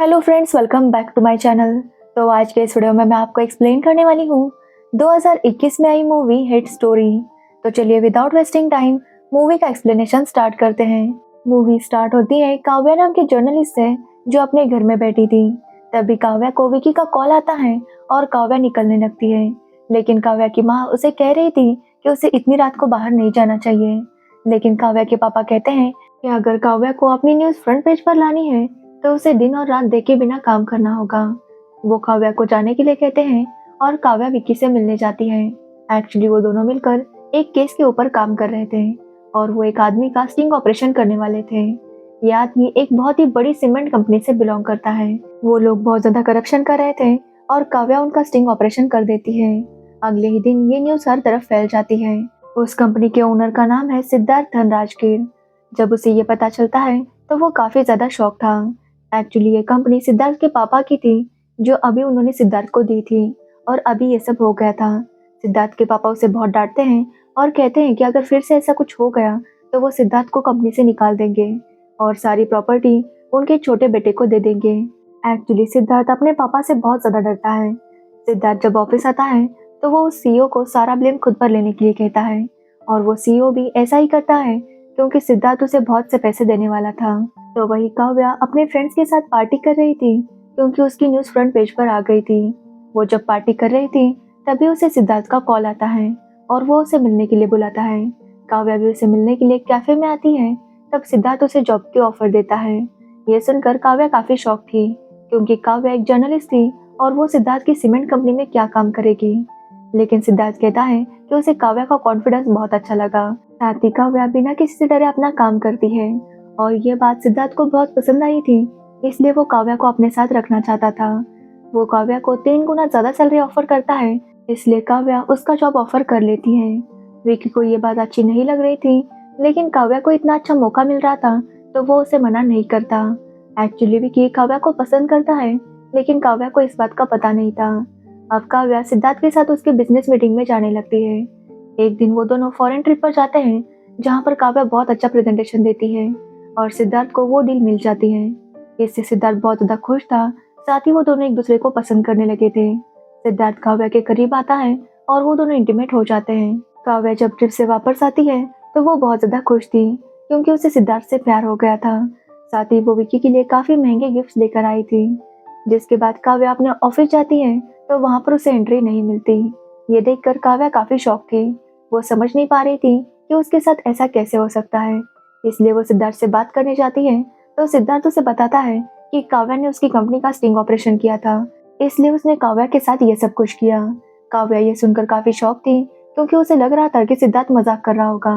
Hello friends, welcome back to my channel. तो आज के इस वीडियो में मैं आपको एक्सप्लेन करने वाली हूँ 2021 में आई मूवी हिट स्टोरी। तो चलिए विदाउट वेस्टिंग टाइम मूवी का एक्सप्लेनेशन स्टार्ट करते हैं। मूवी स्टार्ट होती है काव्या नाम के जर्नलिस्ट से जो अपने घर में बैठी थी। तभी काव्या को विकी का कॉल आता है और काव्या निकलने लगती है। लेकिन काव्या की माँ उसे कह रही थी कि उसे इतनी रात को बाहर नहीं जाना चाहिए। लेकिन काव्या के पापा कहते हैं कि अगर काव्या को अपनी न्यूज़ फ्रंट पेज पर लानी है तो उसे दिन और रात देखे बिना काम करना होगा। वो काव्या को जाने के लिए कहते हैं और काव्या विक्की से मिलने जाती है। एक्चुअली वो दोनों मिलकर एक केस के ऊपर काम कर रहे थे और वो एक आदमी का स्टिंग ऑपरेशन करने वाले थे। ये आदमी एक बहुत ही बड़ी सीमेंट कंपनी से बिलोंग करता है। वो लोग बहुत ज्यादा करप्शन कर रहे थे और काव्या उनका स्टिंग ऑपरेशन कर देती है। अगले ही दिन ये न्यूज हर तरफ फैल जाती है। उस कंपनी के ओनर का नाम है सिद्धार्थ धनराजगीर। जब उसे ये पता चलता है तो वो काफी ज्यादा शॉक था। एक्चुअली ये कंपनी सिद्धार्थ के पापा की थी जो अभी उन्होंने सिद्धार्थ को दी थी और अभी ये सब हो गया था। सिद्धार्थ के पापा उसे बहुत डांटते हैं और कहते हैं कि अगर फिर से ऐसा कुछ हो गया तो वो सिद्धार्थ को कंपनी से निकाल देंगे और सारी प्रॉपर्टी उनके छोटे बेटे को दे देंगे। एक्चुअली सिद्धार्थ अपने पापा से बहुत ज्यादा डरता है। सिद्धार्थ जब ऑफिस आता है तो वो उस सीईओ को सारा ब्लेम खुद पर लेने के लिए कहता है और वो सीईओ भी ऐसा ही करता है क्योंकि सिद्धार्थ उसे बहुत से पैसे देने वाला था। तो वही काव्या अपने फ्रेंड्स के साथ पार्टी कर रही थी क्योंकि उसकी न्यूज़ फ्रंट पेज पर आ गई थी। वो जब पार्टी कर रही थी तभी उसे सिद्धार्थ का कॉल आता है और वो उसे मिलने के लिए बुलाता है। काव्या भी उसे मिलने के लिए कैफे में आती है। तब सिद्धार्थ उसे जॉब की ऑफर देता है। ये सुनकर काव्या काफी शॉक थी क्योंकि काव्या एक जर्नलिस्ट थी और वो सिद्धार्थ की सीमेंट कंपनी में क्या काम करेगी। लेकिन सिद्धार्थ कहता है कि उसे काव्या का कॉन्फिडेंस बहुत अच्छा लगा। साथ ही काव्या बिना किसी से डरे अपना काम करती है और ये बात सिद्धार्थ को बहुत पसंद आई थी, इसलिए वो काव्या को अपने साथ रखना चाहता था। वो काव्या को 3 गुना ज्यादा सैलरी ऑफर करता है, इसलिए काव्या उसका जॉब ऑफर कर लेती है। विकी को ये बात अच्छी नहीं लग रही थी, लेकिन काव्या को इतना अच्छा मौका मिल रहा था तो वो उसे मना नहीं करता। एक्चुअली विकी काव्या को पसंद करता है, लेकिन काव्या को इस बात का पता नहीं था। अब काव्या सिद्धार्थ के साथ उसके बिजनेस मीटिंग में जाने लगती है। एक दिन वो दोनों फॉरेन ट्रिप पर जाते हैं जहाँ पर काव्या बहुत अच्छा प्रेजेंटेशन देती है और सिद्धार्थ को वो डील मिल जाती है। इससे सिद्धार्थ बहुत ज्यादा खुश था। साथ ही वो दोनों एक दूसरे को पसंद करने लगे थे। सिद्धार्थ काव्या के करीब आता है और वो दोनों इंटीमेट हो जाते हैं। काव्या जब ट्रिप से वापस आती है तो वो बहुत ज्यादा खुश थी क्योंकि उसे सिद्धार्थ से प्यार हो गया था। साथ ही वो विकी के लिए काफी महंगे गिफ्ट लेकर आई थी। जिसके बाद काव्या अपने ऑफिस जाती है तो वहाँ पर उसे एंट्री नहीं मिलती। ये देखकर काव्या काफी शॉक थी। वो समझ नहीं पा रही थी कि उसके साथ ऐसा कैसे हो सकता है। इसलिए वो सिद्धार्थ से बात करने जाती है तो सिद्धार्थ उसे बताता है कि काव्या ने उसकी कंपनी का स्टिंग ऑपरेशन किया था, इसलिए उसने काव्या के साथ ये सब कुछ किया। काव्या ये सुनकर काफी शॉक थी क्योंकि उसे लग रहा था कि सिद्धार्थ मजाक कर रहा होगा।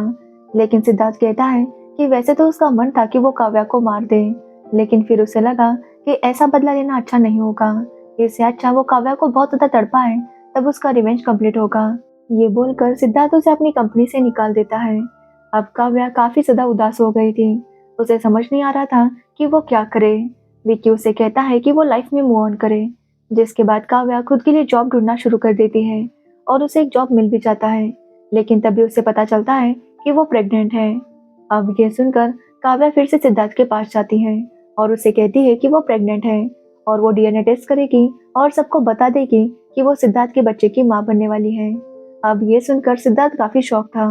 लेकिन सिद्धार्थ कहता है कि वैसे तो उसका मन था कि वो काव्या को मार दे, लेकिन फिर उसे लगा कि ऐसा बदला लेना अच्छा नहीं होगा। इससे अच्छा वो काव्या को बहुत ज्यादा तड़पाए, तब उसका रिवेंज कंप्लीट होगा। ये बोलकर सिद्धार्थ उसे अपनी कंपनी से निकाल देता है। अब काव्या काफी ज्यादा उदास हो गई थी। उसे समझ नहीं आ रहा था कि वो क्या करे। विक्की उसे कहता है कि वो लाइफ में मूव ऑन करे। जिसके बाद काव्या खुद के लिए जॉब ढूंढना शुरू कर देती है और उसे एक जॉब मिल भी जाता है। लेकिन तभी उसे पता चलता है कि वो प्रेग्नेंट है। अब ये सुनकर काव्या फिर से सिद्धार्थ के पास जाती है और उसे कहती है कि वो प्रेग्नेंट है और वो डीएनए टेस्ट करेगी और सबको बता देगी कि वो सिद्धार्थ के बच्चे की माँ बनने वाली है। अब ये सुनकर सिद्धार्थ काफी शॉक था।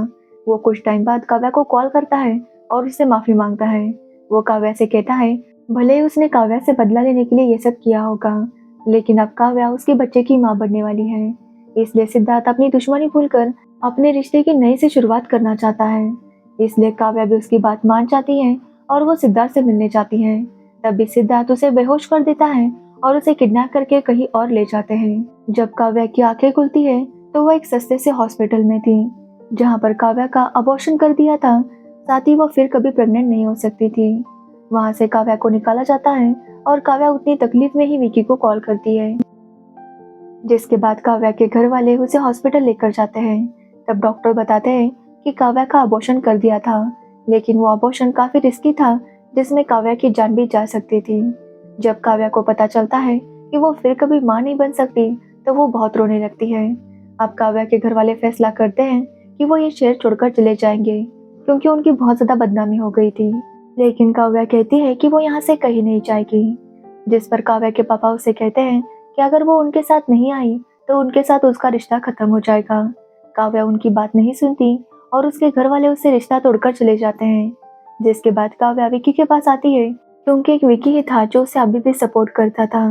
वो कुछ टाइम बाद काव्या को कॉल करता है और उससे माफी मांगता है। वो काव्या से कहता है भले ही उसने काव्या से बदला लेने के लिए ये सब किया होगा, लेकिन अब काव्या उसके बच्चे की माँ बनने वाली है। इसलिए सिद्धार्थ अपनी दुश्मनी भूलकर अपने रिश्ते की नई से शुरुआत करना चाहता है। इसलिए काव्या भी उसकी बात मान जाती है और वो सिद्धार्थ से मिलने जाती है। तभी सिद्धार्थ उसे बेहोश कर देता है और उसे किडनैप करके कहीं और ले जाते हैं। जब काव्या की आंखें खुलती है तो वो एक सस्ते से हॉस्पिटल में थी जहाँ पर काव्या का अबॉर्शन कर दिया था। साथ ही वो फिर कभी प्रेग्नेंट नहीं हो सकती थी। वहाँ से काव्या को निकाला जाता है और काव्या उतनी तकलीफ में ही विकी को कॉल करती है। जिसके बाद काव्या के घर वाले उसे हॉस्पिटल लेकर जाते हैं। तब डॉक्टर बताते हैं कि काव्या का अबॉर्शन कर दिया था, लेकिन वो अबॉर्शन काफी रिस्की था जिसमें काव्या की जान भी जा सकती थी। जब काव्या को पता चलता है कि वो फिर कभी माँ नहीं बन सकती तो वो बहुत रोने लगती है। अब काव्या के घर वाले फैसला करते हैं कि वो ये शहर छोड़कर चले जाएंगे क्योंकि उनकी बहुत ज्यादा बदनामी हो गई थी। लेकिन काव्या कहती है कि वो यहाँ से कहीं नहीं जाएगी। जिस पर काव्या के पापा उसे कहते हैं कि अगर वो उनके साथ नहीं आई तो उनके साथ उसका रिश्ता खत्म हो जाएगा। काव्या उनकी बात नहीं सुनती और उसके घर वाले उससे रिश्ता तोड़कर चले जाते हैं। जिसके बाद काव्या विकी के पास आती है क्योंकि एक विकी ही था जो उसे अभी भी सपोर्ट करता था।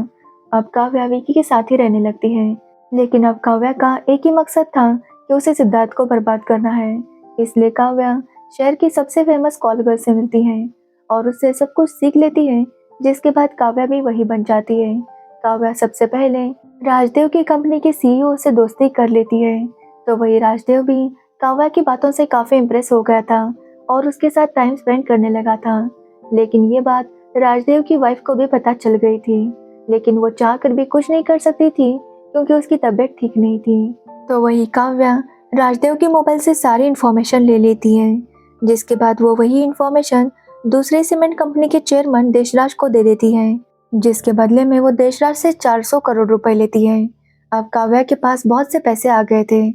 अब काव्या विकी के साथ ही रहने लगती है, लेकिन अब काव्या का एक ही मकसद था कि उसे सिद्धार्थ को बर्बाद करना है। इसलिए काव्या शहर की सबसे फेमस कॉल गर्ल से मिलती है और उससे सब कुछ सीख लेती है। जिसके बाद काव्या भी वही बन जाती है। काव्या सबसे पहले राजदेव की कंपनी के सीईओ से दोस्ती कर लेती है, तो वही राजदेव भी काव्या की बातों से काफी इम्प्रेस हो गया था और उसके साथ टाइम स्पेंड करने लगा था। लेकिन ये बात राजदेव की वाइफ को भी पता चल गई थी, लेकिन वो चाह कर भी कुछ नहीं कर सकती थी क्योंकि उसकी तबीयत ठीक नहीं थी। तो वही काव्या राजदेव के मोबाइल से सारी इन्फॉर्मेशन ले लेती है, जिसके बाद वो वही इन्फॉर्मेशन दूसरे सीमेंट कंपनी के चेयरमैन देशराज को दे देती है, जिसके बदले में वो देशराज से 400 करोड़ रुपए लेती है। अब काव्या के पास बहुत से पैसे आ गए थे,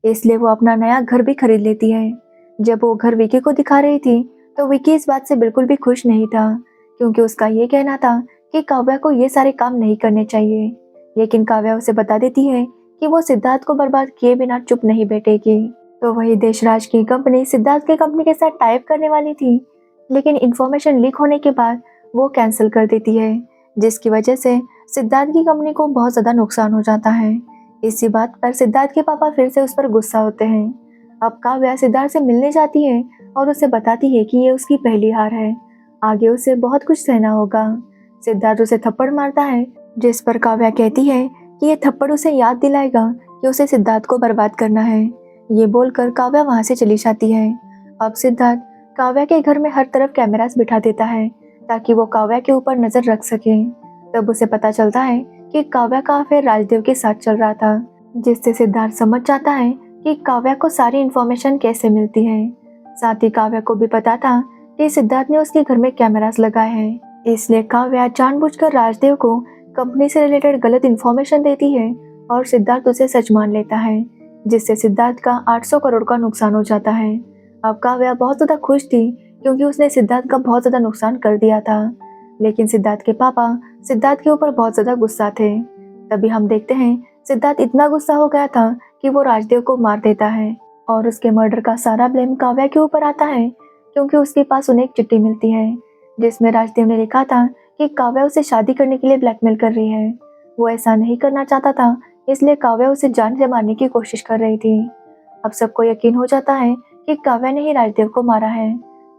इसलिए वो अपना नया घर भी खरीद लेती है। जब वो घर विकी को दिखा रही थी तो विकी इस बात से बिल्कुल भी खुश नहीं था, क्योंकि उसका ये कहना था कि काव्या को ये सारे काम नहीं करने चाहिए। लेकिन काव्या उसे बता देती है कि वो सिद्धार्थ को बर्बाद किए बिना चुप नहीं बैठेगी। तो वही देशराज की कंपनी सिद्धार्थ की कंपनी के साथ टाइप करने वाली थी, लेकिन इन्फॉर्मेशन लीक होने के बाद वो कैंसिल कर देती है, जिसकी वजह से सिद्धार्थ की कंपनी को बहुत ज़्यादा नुकसान हो जाता है। इसी बात पर सिद्धार्थ के पापा फिर से उस पर गुस्सा होते हैं। अब काव्या सिद्धार्थ से मिलने जाती है और उसे बताती है कि ये उसकी पहली हार है, आगे उसे बहुत कुछ सहना होगा। सिद्धार्थ उसे थप्पड़ मारता है, जिस पर काव्या कहती है कि ये थप्पड़ उसे याद दिलाएगा कि उसे सिद्धार्थ को बर्बाद करना है। ये बोलकर काव्या वहाँ से चली जाती है। अब सिद्धार्थ काव्या के घर में हर तरफ कैमरास बिठा देता है ताकि वो काव्या के ऊपर नजर रख सके। तब उसे पता चलता है कि काव्या का अफेयर राजदेव के साथ चल रहा था, जिससे सिद्धार्थ समझ जाता है कि काव्या को सारी इन्फॉर्मेशन कैसे मिलती है। साथ ही काव्या को भी पता था कि सिद्धार्थ ने उसके घर में कैमरास लगाए हैं, इसलिए काव्या जानबूझकर राजदेव को कंपनी से रिलेटेड गलत इन्फॉर्मेशन देती है और सिद्धार्थ उसे सच मान लेता है, जिससे सिद्धार्थ का 800 करोड़ का नुकसान हो जाता है। अब काव्या बहुत ज़्यादा खुश थी क्योंकि उसने सिद्धार्थ का बहुत ज़्यादा नुकसान कर दिया था, लेकिन सिद्धार्थ के पापा सिद्धार्थ के ऊपर बहुत ज़्यादा गुस्सा थे। तभी हम देखते हैं सिद्धार्थ इतना गुस्सा हो गया था कि वो राजदेव को मार देता है और उसके मर्डर का सारा ब्लेम काव्या के ऊपर आता है, क्योंकि उसके पास उन्हें एक चिट्ठी मिलती है जिसमें राजदेव ने लिखा था कि काव्या उसे शादी करने के लिए ब्लैकमेल कर रही है। वो ऐसा नहीं करना चाहता था, इसलिए काव्या उसे जान से मारने की कोशिश कर रही थी। अब सबको यकीन हो जाता है कि काव्या ने ही राजदेव को मारा है।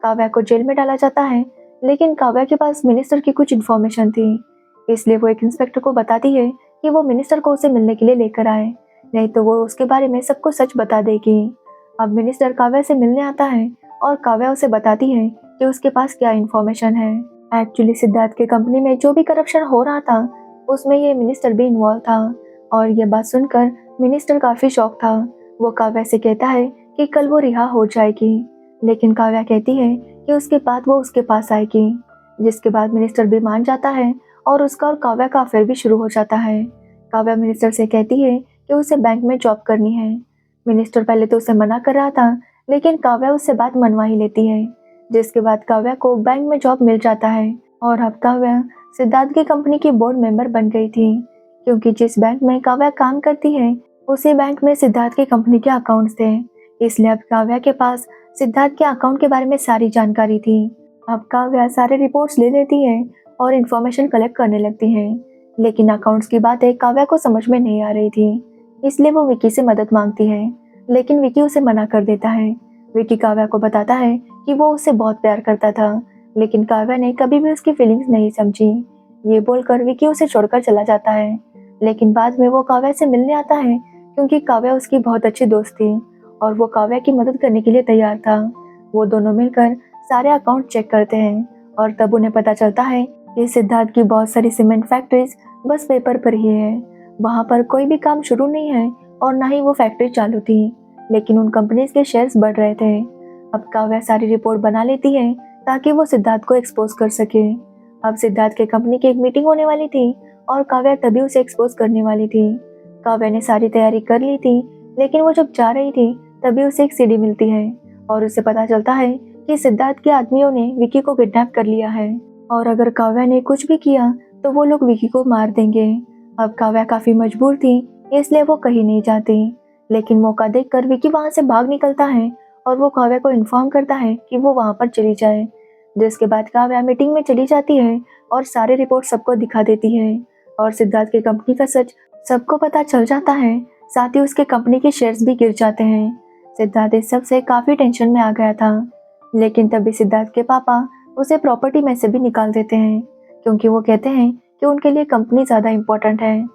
काव्या को जेल में डाला जाता है, लेकिन काव्या के पास मिनिस्टर की कुछ इन्फॉर्मेशन थी, इसलिए वो एक इंस्पेक्टर को बताती है कि वो मिनिस्टर को उसे मिलने के लिए लेकर आए, नहीं तो वो उसके बारे में सबको सच बता देगी। अब मिनिस्टर काव्या से मिलने आता है और काव्या उसे बताती है कि उसके पास क्या इन्फॉर्मेशन है। एक्चुअली सिद्धार्थ के कंपनी में जो भी करप्शन हो रहा था उसमें ये मिनिस्टर भी इन्वॉल्व था, और ये बात सुनकर मिनिस्टर काफी शॉक था। वो काव्या से कहता है कि कल वो रिहा हो जाएगी, लेकिन काव्या कहती है कि उसके बाद वो उसके पास आएगी, जिसके बाद मिनिस्टर भी मान जाता है और उसका और काव्या का अफेयर भी शुरू हो जाता है। काव्या मिनिस्टर से कहती है कि उसे बैंक में जॉब करनी है। मिनिस्टर पहले तो उसे मना कर रहा था, लेकिन काव्या उससे बात मनवा ही लेती है, जिसके बाद काव्या को बैंक में जॉब मिल जाता है। और अब काव्या सिद्धार्थ की कंपनी की बोर्ड मेंबर बन गई थी, क्योंकि जिस बैंक में काव्या काम करती है उसी बैंक में सिद्धार्थ की कंपनी के अकाउंट्स थे, इसलिए अब काव्या के पास सिद्धार्थ के अकाउंट के बारे में सारी जानकारी थी। अब काव्या सारे रिपोर्ट्स ले लेती है और इन्फॉर्मेशन कलेक्ट करने लगती है, लेकिन अकाउंट्स की बातें काव्या को समझ में नहीं आ रही थी, इसलिए वो विकी से मदद मांगती है, लेकिन विकी उसे मना कर देता है। विकी काव्या को बताता है कि वो उससे बहुत प्यार करता था, लेकिन काव्या ने कभी भी उसकी फीलिंग्स नहीं समझी। ये बोलकर विकी उसे छोड़कर चला जाता है, लेकिन बाद में वो काव्या से मिलने आता है क्योंकि काव्या उसकी बहुत अच्छी दोस्त थी और वो काव्या की मदद करने के लिए तैयार था। वो दोनों मिलकर सारे अकाउंट चेक करते हैं और तब उन्हें पता चलता है कि सिद्धार्थ की बहुत सारी सीमेंट फैक्ट्रीज बस पेपर पर ही है, वहाँ पर कोई भी काम शुरू नहीं है और ना ही वो फैक्ट्री चालू थी, लेकिन उन कंपनीज के शेयर्स बढ़ रहे थे। अब काव्या सारी रिपोर्ट बना लेती है ताकि वो सिद्धार्थ को एक्सपोज कर सके। अब सिद्धार्थ के कंपनी की एक मीटिंग होने वाली थी और काव्या तभी उसे एक्सपोज करने वाली थी। काव्या ने सारी तैयारी कर ली थी, लेकिन वो जब जा रही थी तभी उसे एक सीडी मिलती है और उसे पता चलता है कि सिद्धार्थ के आदमियों ने विकी को किडनैप कर लिया है, और अगर काव्या ने कुछ भी किया तो वो लोग विकी को मार देंगे। अब काव्या काफी मजबूर थी, इसलिए वो कहीं नहीं जाती। लेकिन मौका देखकर विकी वहां से भाग निकलता है और वो काव्या को इन्फॉर्म करता है कि वो वहां पर चली जाए। जिसके बाद काव्या मीटिंग में चली जाती है और सारी रिपोर्ट सबको दिखा देती है और सिद्धार्थ की कंपनी का सच सबको पता चल जाता है। साथ ही उसके कंपनी के शेयर्स भी गिर जाते हैं। सिद्धार्थ इस सब से काफी टेंशन में आ गया था। लेकिन तभी सिद्धार्थ के पापा उसे प्रॉपर्टी में से भी निकाल देते हैं, क्योंकि वो कहते हैं कि उनके लिए कंपनी ज़्यादा इम्पोर्टेंट है।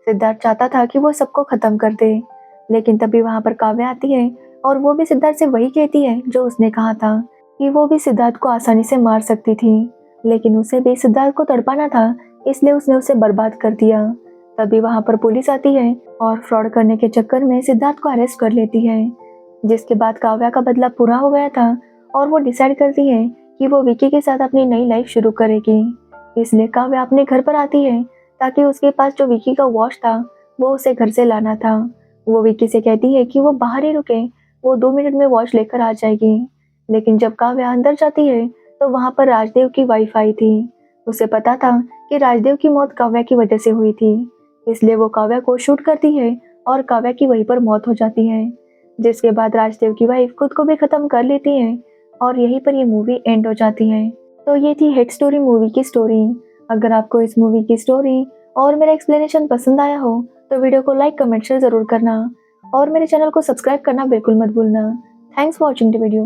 सिद्धार्थ चाहता था कि वो सबको ख़त्म कर दे, लेकिन तभी वहाँ पर काव्या आती है और वो भी सिद्धार्थ से वही कहती है जो उसने कहा था कि वो भी सिद्धार्थ को आसानी से मार सकती थी, लेकिन उसे भी सिद्धार्थ को तड़पाना था, इसलिए उसने उसे बर्बाद कर दिया। तभी वहाँ पर पुलिस आती है और फ्रॉड करने के चक्कर में सिद्धार्थ को अरेस्ट कर लेती है। जिसके बाद काव्या का बदला पूरा हो गया था और वो डिसाइड करती है कि वो विकी के साथ अपनी नई लाइफ शुरू करेगी। इसलिए काव्या अपने घर पर आती है ताकि उसके पास जो विकी का वॉच था वो उसे घर से लाना था। वो विकी से कहती है कि वो बाहर ही रुके, वो 2 मिनट में वॉच लेकर आ जाएगी। लेकिन जब काव्या अंदर जाती है तो वहाँ पर राजदेव की वाइफ आई थी। उसे पता था कि राजदेव की मौत काव्या की वजह से हुई थी, इसलिए वो काव्या को शूट करती है और काव्या की वहीं पर मौत हो जाती है। जिसके बाद राजदेव की वाइफ खुद को भी खत्म कर लेती है और यहीं पर ये मूवी एंड हो जाती है। तो ये थी हिट स्टोरी मूवी की स्टोरी। अगर आपको इस मूवी की स्टोरी और मेरा एक्सप्लेनेशन पसंद आया हो तो वीडियो को लाइक कमेंट शेयर जरूर करना और मेरे चैनल को सब्सक्राइब करना बिल्कुल मत भूलना। Thanks for watching the video.